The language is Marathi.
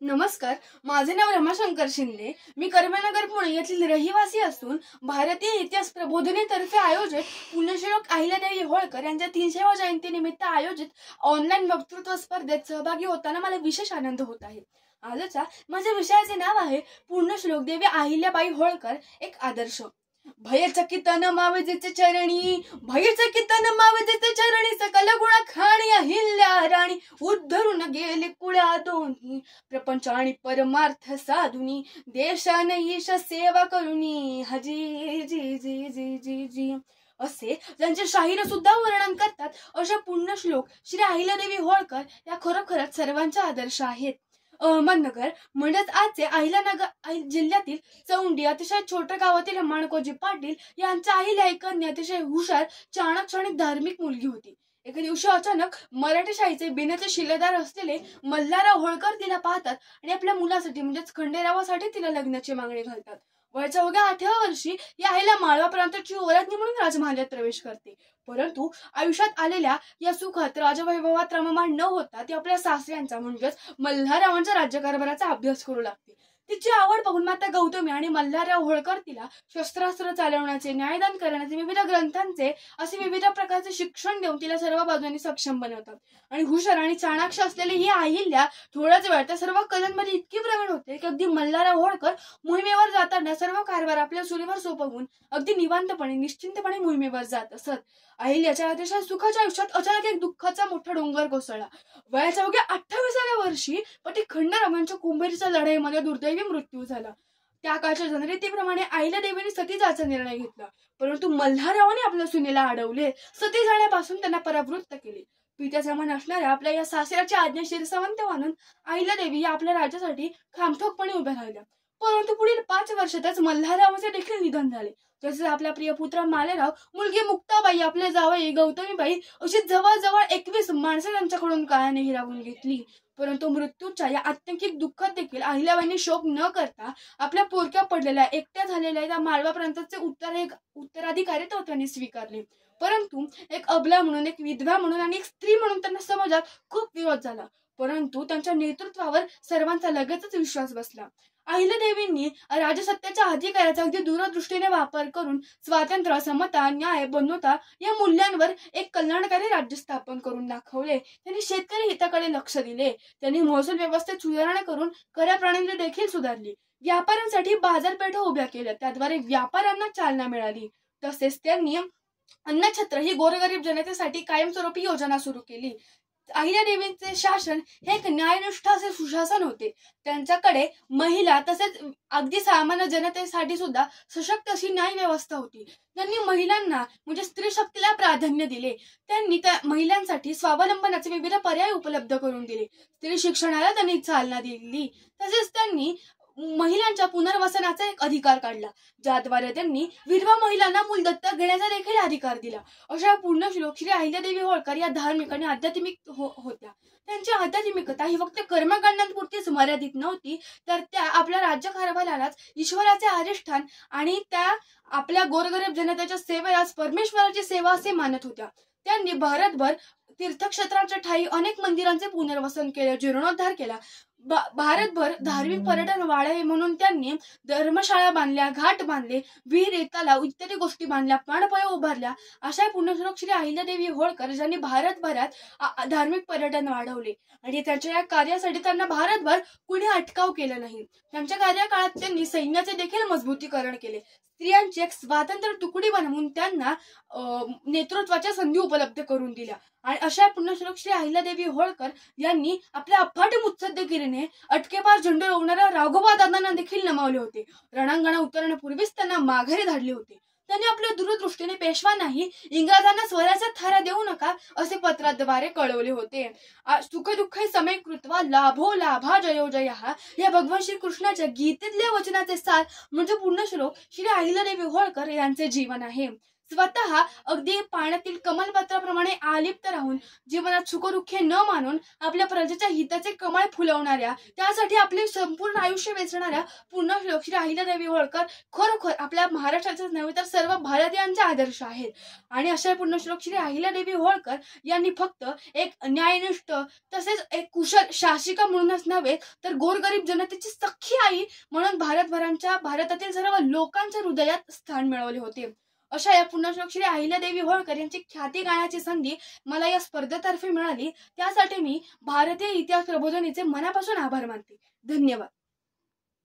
नमस्कार, माझे नाव रमाशंकर शिंदे. मी कर्मनगर पुणे येथील रहिवासी असून भारतीय इतिहास प्रबोधिनीतर्फे आयोजित पुण्यश्लोक अहिल्यादेवी होळकर यांच्या 300व्या जयंतीनिमित्त आयोजित ऑनलाईन वक्तृत्व स्पर्धेत सहभागी होताना मला विशेष आनंद होत आहे. आजच्या माझ्या विषयाचे नाव आहे पुण्यश्लोक देवी अहिल्याबाई होळकर एक आदर्श. भयचकित नमाविजेचे चरणी, भयचकित नमाविजेचे चरणी, सकल गुण खाणी अहिल्या राणी, उद्धरून गेले कुळ्या दोन्ही, प्रपंच आणि परमार्थ साधुनी, देशान ईश सेवा करुनी, हजी जी जी जी जी जी असे ज्यांचे शाहीर सुद्धा वर्णन करतात अशा पुण्यश्लोक श्री अहिल्यादेवी होळकर या खरोखरच सर्वांचा आदर्श आहेत. अहमदनगर म्हणजेच आजचे अहिल्यानगर जिल्ह्यातील चौंडी अतिशय छोट्या गावातील माणकोजी पाटील यांच्या अहिल्या एक कन्या अतिशय हुशार, चाणाक्ष आणि धार्मिक मुलगी होती. एके दिवशी अचानक मराठी शाहीचे बिनाचे शिलेदार असलेले मल्हारराव होळकर तिला पाहतात आणि आपल्या मुलासाठी म्हणजेच खंडेरावासाठी तिला लग्नाची मागणी घालतात. वयाच्या अवघ्या 8व्या वर्षी या अहिल्या माळवा प्रांताची ओलांडणी म्हणून राजमहालात प्रवेश करते. परंतु आयुष्यात आलेल्या या सुखात राजवैभवात रममाण न होता ती आपल्या सासऱ्यांचा म्हणजेच मल्हाररावांच्या राज्यकारभाराचा अभ्यास करू लागते. तिची आवड पाहून माता गौतमी आणि मल्हारराव होळकर तिला शस्त्रास्त्र चालवण्याचे, न्यायदान करण्याचे, विविध ग्रंथांचे असे विविध प्रकारचे शिक्षण देऊन तिला सर्व बाजूंनी सक्षम बनवतात. आणि हुशार आणि चाणाक्ष असलेली ही अहिल्या थोड्याच वेळात त्या सर्व कलांमध्ये इतकी प्रवीण होते की अगदी मल्हारराव होळकर मोहिमेवर जाताना सर्व कारभार आपल्या सुरीवर सोपवून अगदी निवांतपणे निश्चिंतपणे मोहिमेवर जात असत. अहिल्याच्या अतिशय सुखाच्या आयुष्यात अचानक एक दुःखाचा मोठा डोंगर कोसळला. वयाच्या अवघ्या 28व्या वर्षी पती खंडेराव यांच्या कुंभेरीच्या लढाईमध्ये दुर्दैवी मृत्यू झाला. त्या काळच्या जनरीतीप्रमाणे अहिल्यादेवीने सती जायचा निर्णय घेतला. परंतु मल्हाररावाने आपल्या सुनेला अडवले. सती जाण्यापासून त्यांना परावृत्त केले. पित्याचा मन असणाऱ्या आपल्या या सासऱ्याची आज्ञा शिरसावंत मानून अहिल्यादेवी या आपल्या राज्यासाठी खामठोकपणे उभ्या राहिल्या. परंतु पुढील 5 वर्षातच मल्हाररावांचे देखील निधन झाले. तसेच आपला प्रिय पुत्र मालेराव, मुलगी मुक्ताबाई, आपले जावई गौतमीबाई अशी जवळजवळ 21 माणसे त्यांच्याकडून काळाने हिरावून घेतली. परंतु मृत्यूच्या या आत्यंतिक दुःखात देखील अहिल्याबाईंनी शोक न करता आपल्या पोरक्या पडलेल्या एकट्या झालेल्या या माळवा प्रांताचे उत्तराधिकारी त्यांनी स्वीकारले. परंतु एक अबला म्हणून, एक विधवा म्हणून आणि एक स्त्री म्हणून त्यांना समाजात खूप विरोध झाला. परंतु त्यांच्या नेतृत्वावर सर्वांचा लगेचच विश्वास बसला. अहिल्यादेवींनी राजसत्तेच्या अधिकाराचा अगदी दूरदृष्टीने वापर करून स्वातंत्र्य, समता, न्याय, बंधुता या मूल्यांवर एक कल्याणकारी राज्य स्थापन करून दाखवले. त्यांनी शेतकरी हिताकडे लक्ष दिले. त्यांनी महसूल व्यवस्थेत सुधारणा करून करप्रणाली देखील सुधारली. व्यापाऱ्यांसाठी बाजारपेठा उभ्या केल्या, त्याद्वारे व्यापाऱ्यांना चालना मिळाली. तसेच त्यांनी अन्नछत्र ही गोरगरीब जनतेसाठी कायमस्वरूपी योजना सुरू केली. अहिल्यादेवींचे शासन हे एक न्यायनिष्ठ असे सुशासन होते. त्यांच्याकडे महिला तसेच अगदी सामान्य जनतेसाठी सुद्धा सशक्त अशी न्याय व्यवस्था होती. त्यांनी महिलांना म्हणजे स्त्री शक्तीला प्राधान्य दिले. त्यांनी त्या महिलांसाठी स्वावलंबनाचे विविध पर्याय उपलब्ध करून दिले. स्त्री शिक्षणाला त्यांनी चालना दिली. तसेच त्यांनी महिलांच्या पुनर्वसनाचा एक अधिकार काढला, ज्याद्वारे त्यांनी विधवा महिलांना मूल दत्तक घेण्याचा देखील अधिकार दिला. अशा पुण्यश्लोक श्री अहिल्यादेवी होळकर या धार्मिक आणि आध्यात्मिक होत्या. त्यांची आध्यात्मिकता ही फक्त कर्मकांडांपुरतीच मर्यादित नव्हती, तर त्या आपल्या राज्यकारभारालाच ईश्वराचे अधिष्ठान आणि त्या आपल्या गोरगरीब जनतेच्या सेवेलाच परमेश्वराची सेवा असे मानत होत्या. त्यांनी भारतभर तीर्थक्षेत्रांच्या ठायी अनेक मंदिरांचे पुनर्वसन केले, जीर्णोद्धार केला. भारतभर धार्मिक पर्यटन वाढावे म्हणून त्यांनी धर्मशाळा बांधल्या, घाट बांधले, विहिरी, तलाव इत्यादी गोष्टी बांधल्या, पाणपोया उभारल्या. अशा पुण्यश्लोक श्री अहिल्यादेवी होळकर ज्यांनी भारतभरात धार्मिक पर्यटन वाढवले आणि त्यांच्या या कार्यासाठी त्यांना भारतभर कुणी अटकाव केला नाही. त्यांच्या कार्यकाळात त्यांनी सैन्याचे देखील मजबूतीकरण केले. स्त्रियांची एक स्वातंत्र्य तुकडी बनवून त्यांना नेतृत्वाच्या संधी उपलब्ध करून दिल्या. आणि अशा पुण्यश्लोक श्री अहिल्यादेवी होळकर यांनी आपल्या अफाट मुत्सद्देगिरीने अटकेपार झेंडू रोवणाऱ्या राघोबा दादांना देखील नमावले होते. रणांगणा उतरण्यापूर्वीच त्यांना माघारी धाडले होते. त्यांनी आपल्या दूरदृष्टीने पेशवांनाही इंग्रजांना स्वराज्यात थारा देऊ नका असे पत्राद्वारे कळवले होते. सुखदुःखै समे कृत्वा लाभो लाभा जयो जयः या भगवान श्रीकृष्णाच्या गीतेतल्या वचनाचे सार म्हणजे पुण्यश्लोक श्री अहिल्यादेवी होळकर यांचे जीवन आहे. स्वतः अगदी पाण्यातील कमलपत्राप्रमाणे आलिप्त राहून जीवनात सुखदुःखे न मानून आपल्या प्रजेच्या हिताचे कमळ फुलवणाऱ्या, त्यासाठी आपले संपूर्ण आयुष्य वेचणाऱ्या पुण्यश्लोक श्री अहिल्यादेवी होळकर खरोखर आपल्या महाराष्ट्राचेच नव्हे तर सर्व भारतीयांचे आदर्श आहेत. आणि अशा पुण्यश्लोक श्री अहिल्यादेवी होळकर यांनी फक्त एक न्यायनिष्ठ तसेच एक कुशल शासिका म्हणूनच नव्हे तर गोरगरीब जनतेची सख्खी आई म्हणून भारतातील सर्व लोकांच्या हृदयात स्थान मिळवले होते. अशा या पुण्यश्लोक श्री अहिल्यादेवी होळकर यांची ख्याती गाण्याची संधी मला या स्पर्धेतर्फे मिळाली, त्यासाठी मी भारतीय इतिहास प्रबोधिनीचे मनापासून आभार मानते. धन्यवाद.